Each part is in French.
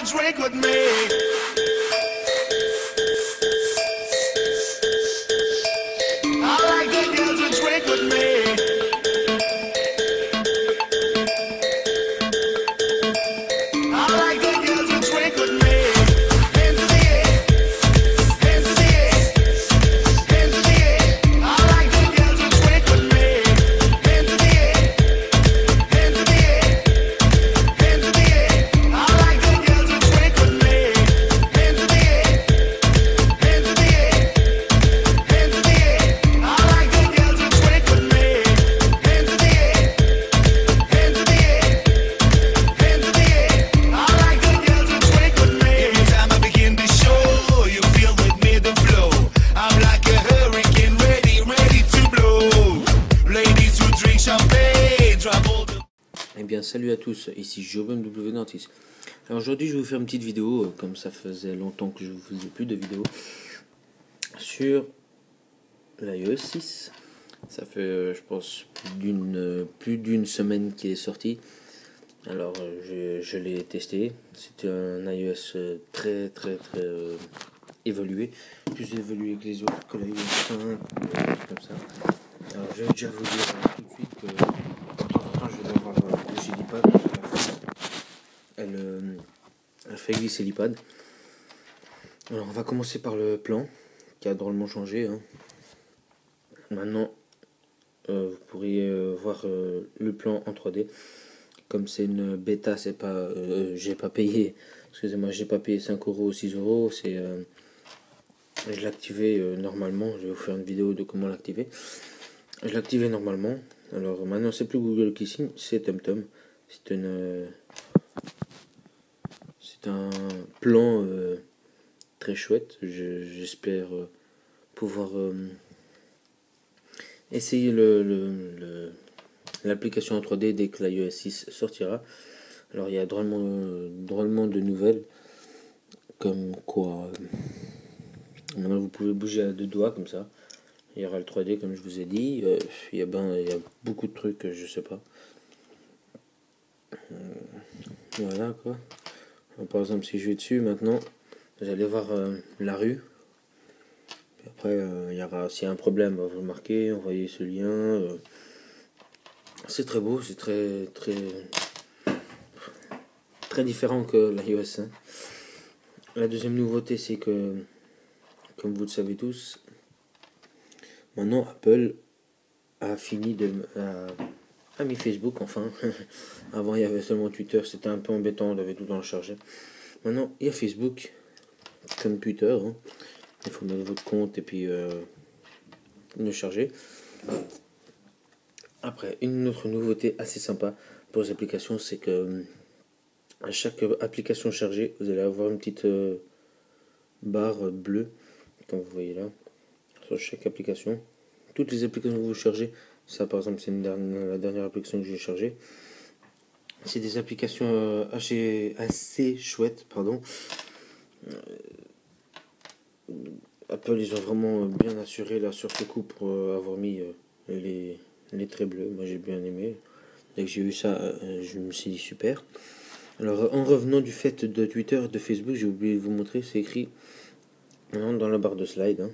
to drink with me. I like the girls to drink with me. I like the girls to drink with me. Hands in the air, hands in the air, hands in the air. I like the girls to drink with me. Hands in the air, hands in the air, hands in the air. I like the girls to drink with me. Hands in the air, hands in the air, hands in the air. I like the girls to drink with me. Hands in the air, hands in the air, hands in the air. I like the girls to drink with me. Every time I begin to show, you feel with me the flow. I'm like a hurricane, ready to blow. Ladies who drink champagne, travel the... Eh bien salut à tous, ici Jobin W Nantis. Alors aujourd'hui je vais vous faire une petite vidéo, comme ça faisait longtemps que je ne vous faisais plus de vidéos, sur l'iOS 6. Ça fait je pense plus d'une semaine qu'il est sorti. Alors je l'ai testé, c'était un iOS très évolué, plus évolué que les autres, que l'iOS 5, comme ça. Alors je vais déjà vous dire tout de suite que de temps en temps je vais avoir le G-Pad, elle fait glisser l'iPad. Alors on va commencer par le plan qui a drôlement changé, hein. Maintenant vous pourriez voir le plan en 3D. Comme c'est une bêta, c'est pas j'ai pas payé, excusez-moi, j'ai pas payé 5 euros ou 6 euros, c'est je l'ai activé normalement. Je vais vous faire une vidéo de comment l'activer. Je l'ai activé normalement. Alors maintenant c'est plus Google qui signe, c'est TomTom. C'est un plan très chouette. J'espère pouvoir essayer l'application en 3D dès que l'iOS 6 sortira. Alors il y a drôlement de nouvelles, comme quoi maintenant vous pouvez bouger à deux doigts comme ça. Il y aura le 3D comme je vous ai dit. Il y a beaucoup de trucs que je sais pas. Voilà quoi. Alors, par exemple si je vais dessus maintenant, vous allez voir la rue. Puis après il y aura, s'il y a un problème, vous remarquez, envoyez ce lien. C'est très beau, c'est très différent que l'iOS 1. La deuxième nouveauté, c'est que, comme vous le savez tous, maintenant Apple a fini a mis Facebook enfin. Avant il y avait seulement Twitter, c'était un peu embêtant, on devait tout le temps le charger. Maintenant il y a Facebook comme Twitter, hein. Il faut mettre votre compte et puis le charger. Après, une autre nouveauté assez sympa pour les applications, c'est que à chaque application chargée, vous allez avoir une petite barre bleue, comme vous voyez là, sur chaque application. Toutes les applications que vous chargez, ça par exemple c'est la dernière application que j'ai chargée. C'est des applications assez chouettes, pardon. Apple, ils ont vraiment bien assuré là sur ce coup pour avoir mis les traits bleus. Moi j'ai bien aimé. Dès que j'ai vu ça, je me suis dit super. Alors en revenant du fait de Twitter et de Facebook, j'ai oublié de vous montrer, c'est écrit maintenant dans la barre de slide, hein.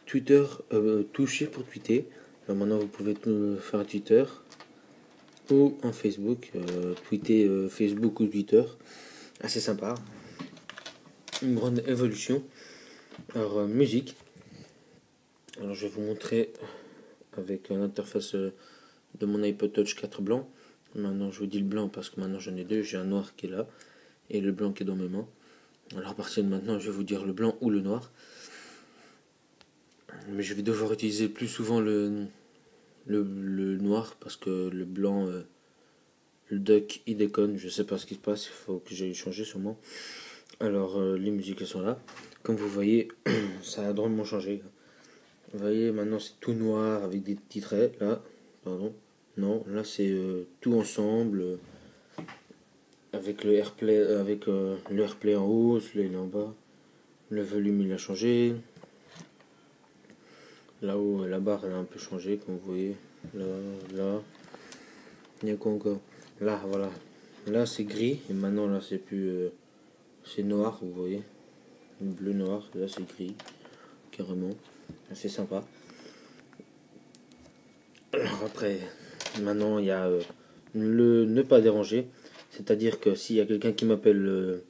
Twitter, toucher pour tweeter. Alors maintenant vous pouvez faire un Twitter ou un Facebook, tweeter Facebook ou Twitter. Assez sympa. Une grande évolution. Alors musique. Alors je vais vous montrer avec l'interface de mon iPod Touch 4 blanc. Maintenant je vous dis le blanc parce que maintenant j'en ai deux. J'ai un noir qui est là et le blanc qui est dans mes mains. Alors à partir de maintenant je vais vous dire le blanc ou le noir. Mais je vais devoir utiliser plus souvent le noir parce que le blanc, le dock il déconne. Je sais pas ce qui se passe, il faut que j'aille changer sûrement. Alors les musiques elles sont là. Comme vous voyez ça a drôlement changé. Vous voyez maintenant c'est tout noir avec des petits traits là. Pardon. Non, là c'est tout ensemble avec le AirPlay, le AirPlay en haut, celui-là il est en bas. Le volume il a changé. Là-haut la barre elle a un peu changé comme vous voyez. Là. Il y a quoi encore? Là voilà. Là c'est gris et maintenant là c'est plus c'est noir, vous voyez, bleu noir. Là c'est gris carrément, assez sympa. Alors après, maintenant il y a le ne pas déranger, c'est-à-dire que s'il y a quelqu'un qui m'appelle,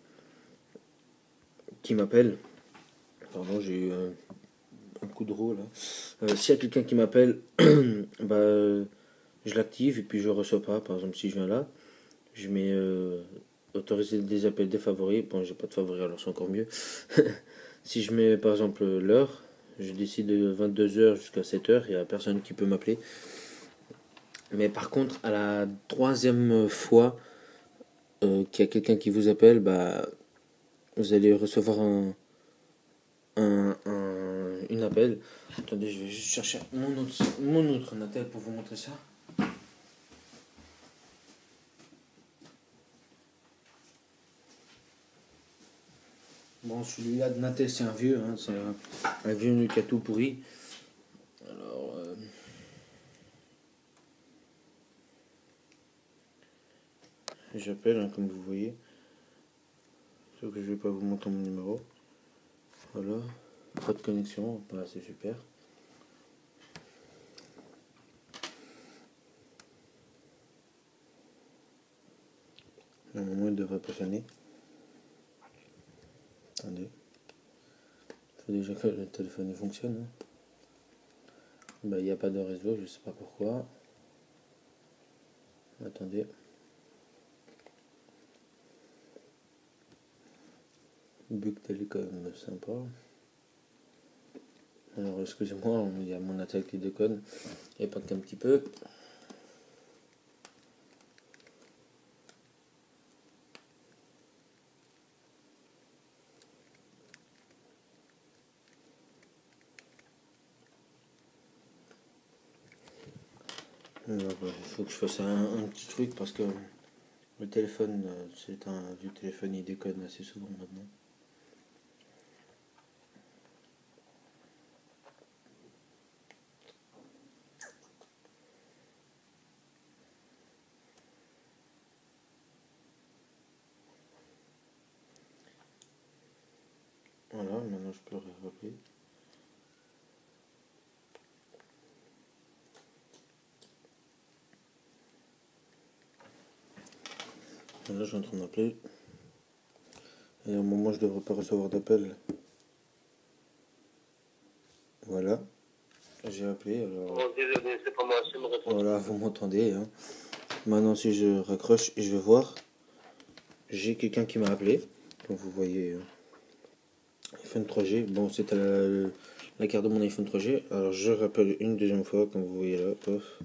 pardon j'ai eu un coup de roue là. S'il y a quelqu'un qui m'appelle, bah je l'active et puis je reçois pas. Par exemple si je viens là, je mets autoriser des appels défavoris. Bon j'ai pas de favoris alors c'est encore mieux. Si je mets par exemple l'heure, je décide de 22h jusqu'à 7h, il n'y a personne qui peut m'appeler. Mais par contre, à la troisième fois qu'il y a quelqu'un qui vous appelle, bah, vous allez recevoir une appel. Attendez, je vais juste chercher mon autre Natel pour vous montrer ça. Bon, celui-là de Natel, c'est un vieux, hein, c'est un vieux Nokia tout pourri. Alors, j'appelle, hein, comme vous voyez. Sauf que je vais pas vous montrer mon numéro. Voilà, pas de connexion, bah, c'est super. À un moment, il devrait pas sonner. Attendez. Il faut déjà que le téléphone il fonctionne. Hein. Bah, il n'y a pas de réseau, je sais pas pourquoi. Attendez. Bug Télécom, sympa. Alors, excusez-moi, il y a mon attaque qui déconne. Et pas qu'un petit peu. Alors, il faut que je fasse un petit truc parce que le téléphone, c'est un vieux téléphone, il déconne assez souvent maintenant. Voilà, maintenant je peux rappeler. Là, je suis en train d'appeler. Et au moment où je devrais pas recevoir d'appel. Voilà. J'ai appelé. Alors... Oh, désolé, c'est pas moi, c'est me répondre. Voilà, vous m'entendez. Hein. Maintenant, si je raccroche et je vais voir, j'ai quelqu'un qui m'a appelé. Donc, vous voyez, iPhone 3G. Bon, c'est à la carte de mon iPhone 3G. Alors, je rappelle une deuxième fois, comme vous voyez là. Pof.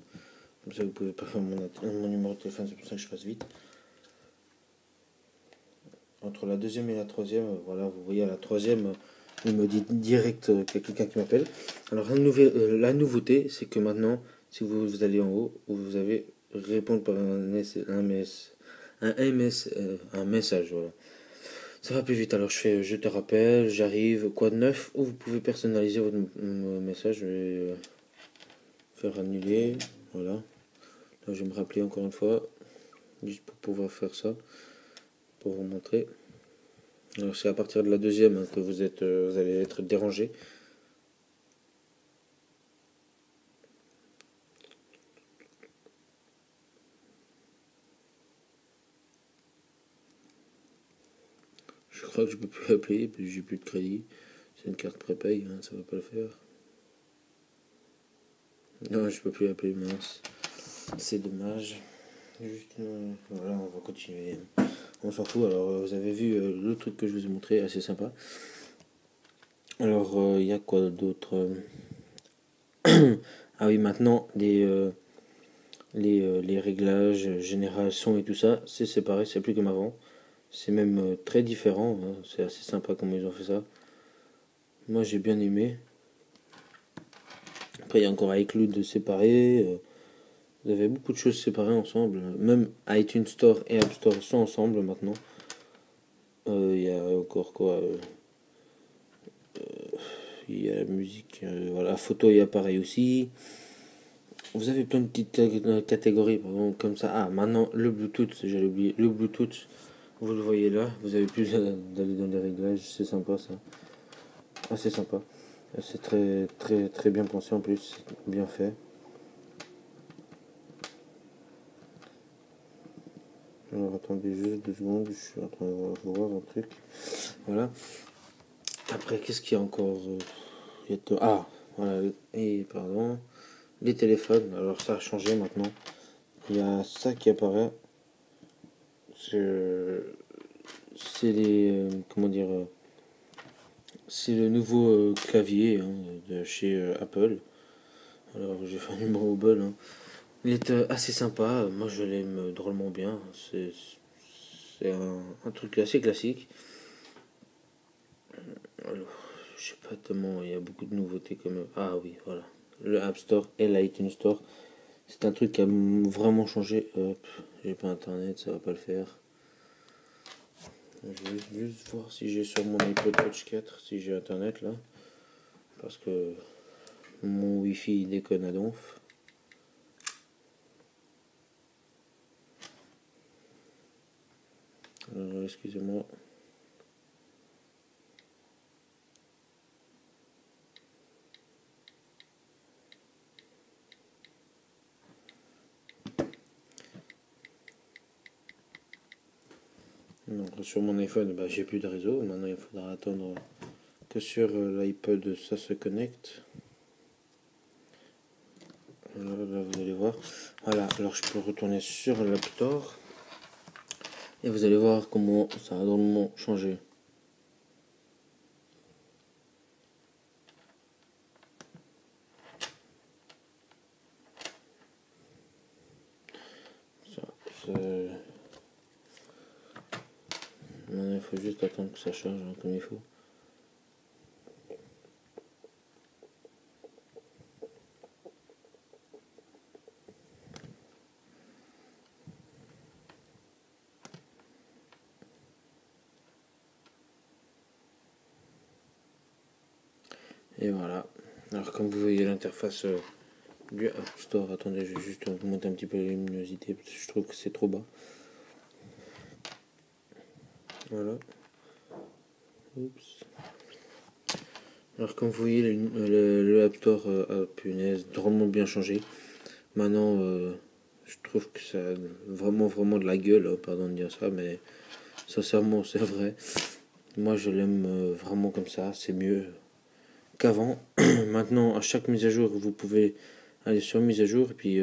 Comme ça, vous pouvez pas faire mon numéro de téléphone. C'est pour ça que je passe vite. Entre la deuxième et la troisième, voilà, vous voyez à la troisième, il me dit direct qu'il y a quelqu'un qui m'appelle. Alors, la nouveauté, c'est que maintenant, si vous allez en haut, vous avez répondre par un message, voilà. Ça va plus vite, alors je fais je te rappelle, j'arrive, quoi de neuf, ou vous pouvez personnaliser votre message, je vais faire annuler, voilà. Là, je vais me rappeler encore une fois, juste pour pouvoir faire ça, pour vous montrer. Alors c'est à partir de la deuxième hein, que vous allez être dérangé. Je crois que je peux plus appeler, puis j'ai plus de crédit. C'est une carte prépay, hein, ça va pas le faire. Non, je peux plus appeler, mince. C'est dommage. Juste, voilà, on va continuer. On s'en fout. Alors, vous avez vu le truc que je vous ai montré, assez sympa. Alors, il y a quoi d'autre Ah oui, maintenant, les réglages général son et tout ça, c'est séparé, c'est plus comme avant. C'est même très différent. Hein. C'est assez sympa comment ils ont fait ça. Moi, j'ai bien aimé. Après, il y a encore iCloud séparé. Vous avez beaucoup de choses séparées ensemble. Même iTunes Store et App Store sont ensemble maintenant. Il y a encore quoi il y a la musique. Voilà, la photo, il y a pareil aussi. vous avez plein de petites catégories, par exemple, comme ça. Ah, maintenant, le Bluetooth, j'allais oublier. Le Bluetooth, vous le voyez là. Vous avez plus d'aller dans les réglages. C'est sympa, ça. Ah, c'est sympa. C'est très, très, très bien pensé en plus. C'est bien fait. Alors, attendez juste 2 secondes. Je suis en train de voir un truc. Voilà. Après, qu'est-ce qu'il y a encore Ah, voilà. Et, pardon. Les téléphones. Alors, ça a changé maintenant. Il y a ça qui apparaît. C'est les. Comment dire c'est le nouveau clavier hein, de chez Apple. Alors, j'ai fait un numéro au bol. Hein. Il est assez sympa. Moi, je l'aime drôlement bien. C'est un truc assez classique. Alors, je sais pas tellement. Il y a beaucoup de nouveautés comme. Ah oui, voilà. Le App Store et l'iTunes Store. C'est un truc qui a vraiment changé. Hop, j'ai pas internet, ça va pas le faire. Je vais juste voir si j'ai sur mon iPod Touch 4 si j'ai internet là. Parce que mon wifi déconne à donf. Excusez-moi. Donc, sur mon iPhone, bah, j'ai plus de réseau. Maintenant, il faudra attendre que sur l'iPod ça se connecte. Là, vous allez voir. Voilà, alors je peux retourner sur l'App Store. Et vous allez voir comment ça a drôlement changé. Ça, maintenant, il faut juste attendre que ça charge hein, comme il faut. Et voilà. Alors comme vous voyez l'interface du App Store, attendez, je vais juste augmenter un petit peu la luminosité parce que je trouve que c'est trop bas. Voilà. Oups. Alors comme vous voyez, le App Store a punaise drôlement bien changé. Maintenant, je trouve que ça a vraiment de la gueule, hein, pardon de dire ça, mais sincèrement c'est vrai. Moi je l'aime vraiment comme ça, c'est mieux qu'avant. Maintenant, à chaque mise à jour, vous pouvez aller sur mise à jour et puis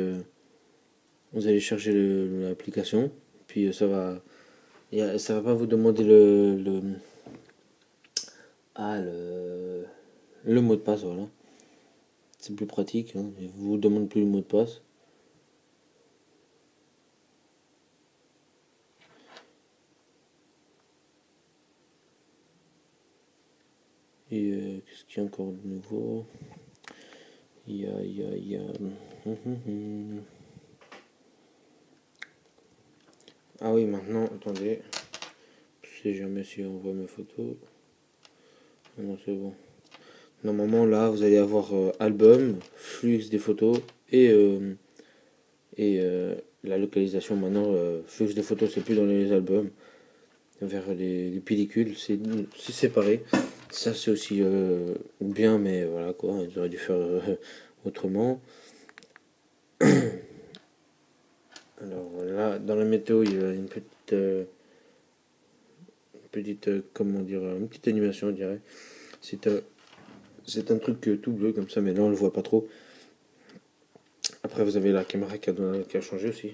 vous allez charger l'application. Puis ça va pas vous demander le mot de passe, voilà. C'est plus pratique, hein. Il vous demande plus le mot de passe. Et qu'est-ce qu'il y a encore de nouveau? Il y a... Ah oui, maintenant, attendez. Si jamais si on voit mes photos. Non, c'est bon. Normalement, là, vous allez avoir album, flux des photos et la localisation. Maintenant, flux des photos, c'est plus dans les albums. Vers les pellicules, c'est séparé. Ça, c'est aussi bien, mais voilà quoi, ils auraient dû faire autrement. Alors là, dans la météo, il y a une petite comment dire, une petite animation, on dirait. C'est un truc tout bleu comme ça, mais là, on le voit pas trop. Après, vous avez la caméra qui a changé aussi.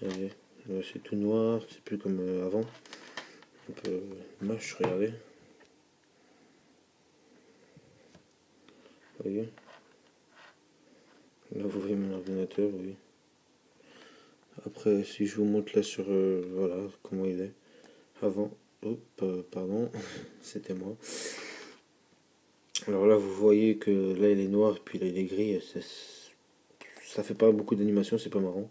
Regardez, là, c'est tout noir, c'est plus comme avant. Un peu moche, regardez. Vous voyez? Là, vous voyez mon ordinateur, oui. Après, si je vous montre là sur voilà comment il est avant. Hop, pardon, c'était moi. Alors là, vous voyez que là il est noir, puis là il est gris. Ça fait pas beaucoup d'animation, c'est pas marrant.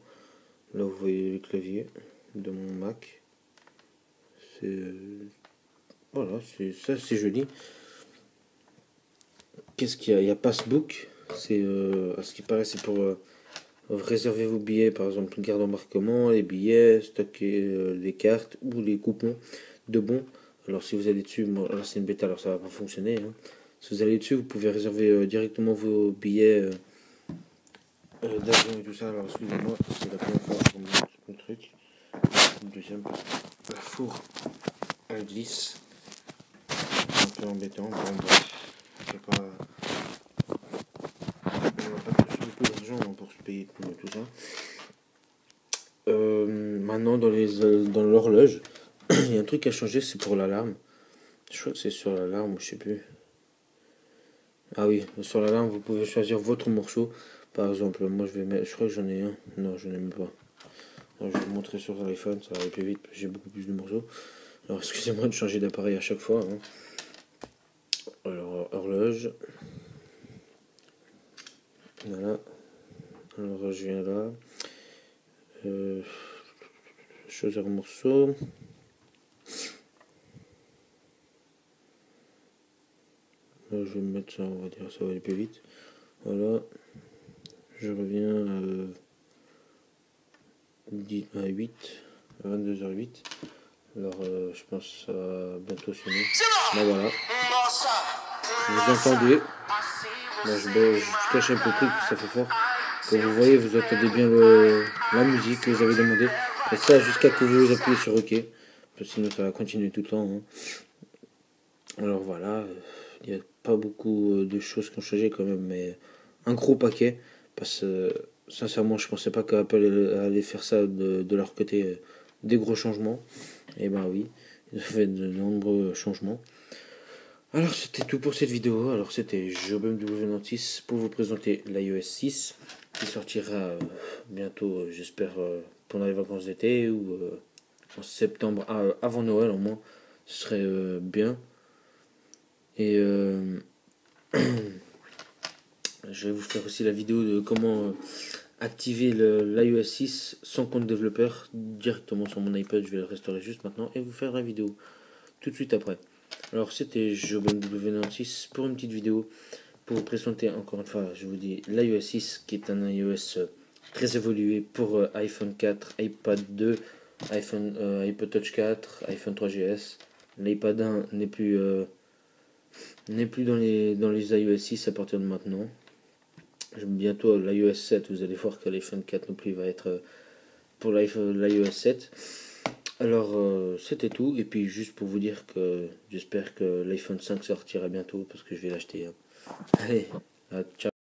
Là, vous voyez le clavier de mon Mac. C'est voilà, c'est joli. Qu'est-ce qu'il y a? Il y a Passbook. C'est à ce qui paraît, c'est pour réserver vos billets, par exemple, carte d'embarquement, les billets, stocker les cartes ou les coupons de bons. Alors si vous allez dessus, bon, là c'est une bêta, alors ça va pas fonctionner. Hein. Si vous allez dessus, vous pouvez réserver directement vos billets d'avion et tout ça. Alors excusez-moi, c'est la première fois que je monte le truc. Le deuxième, la fourre, elle glisse. C'est un peu embêtant. Bon, bref, c'est pas... On va pas toucher beaucoup d'argent hein, pour se payer tout ça. Maintenant, dans l'horloge, il y a un truc qui a changé, c'est pour l'alarme. Je crois que c'est sur l'alarme, ou je sais plus. Ah oui, sur l'alarme, vous pouvez choisir votre morceau. Par exemple, moi je vais mettre, je crois que j'en ai un. Non, je n'en ai même pas. Alors, je vais vous montrer sur l'iPhone, ça va aller plus vite, j'ai beaucoup plus de morceaux. Alors excusez-moi de changer d'appareil à chaque fois. Hein. Alors, horloge. Voilà. Alors, je viens là. Choisir morceau. Là, je vais me mettre ça, on va dire, ça va aller plus vite. Voilà. Je reviens à 8, à 22h08. Alors, je pense que ça va bientôt sonner. Là, voilà. Vous entendez. Moi, je cache un peu le truc, ça fait fort. Comme vous voyez, vous entendez bien la musique que vous avez demandé. Et ça, jusqu'à que vous appuyez sur OK. Parce que sinon, ça va continuer tout le temps. Hein. Alors, voilà. Il n'y a pas beaucoup de choses qui ont changé quand même. Mais un gros paquet. Parce que, sincèrement, je pensais pas qu'Apple allait faire ça de leur côté. Des gros changements. Et ben oui. Ils ont fait de nombreux changements. Alors c'était tout pour cette vidéo, alors c'était Jobem W96 pour vous présenter l'iOS 6 qui sortira bientôt, j'espère, pendant les vacances d'été ou en septembre, avant Noël au moins, ce serait bien. Et je vais vous faire aussi la vidéo de comment activer l'iOS 6 sans compte développeur directement sur mon iPad, je vais le restaurer juste maintenant et vous faire la vidéo tout de suite après. Alors c'était Jobem W96 pour une petite vidéo pour vous présenter encore une fois, je vous dis, l'iOS 6 qui est un iOS très évolué pour iPhone 4, iPad 2, iPod Touch 4, iPhone 3GS. L'iPad 1 n'est plus dans les iOS 6 à partir de maintenant. Bientôt l'iOS 7, vous allez voir que l'iPhone 4 non plus va être pour l'iOS 7. Alors, c'était tout. Et puis, juste pour vous dire que j'espère que l'iPhone 5 sortira bientôt parce que je vais l'acheter. Hein. Allez, ciao.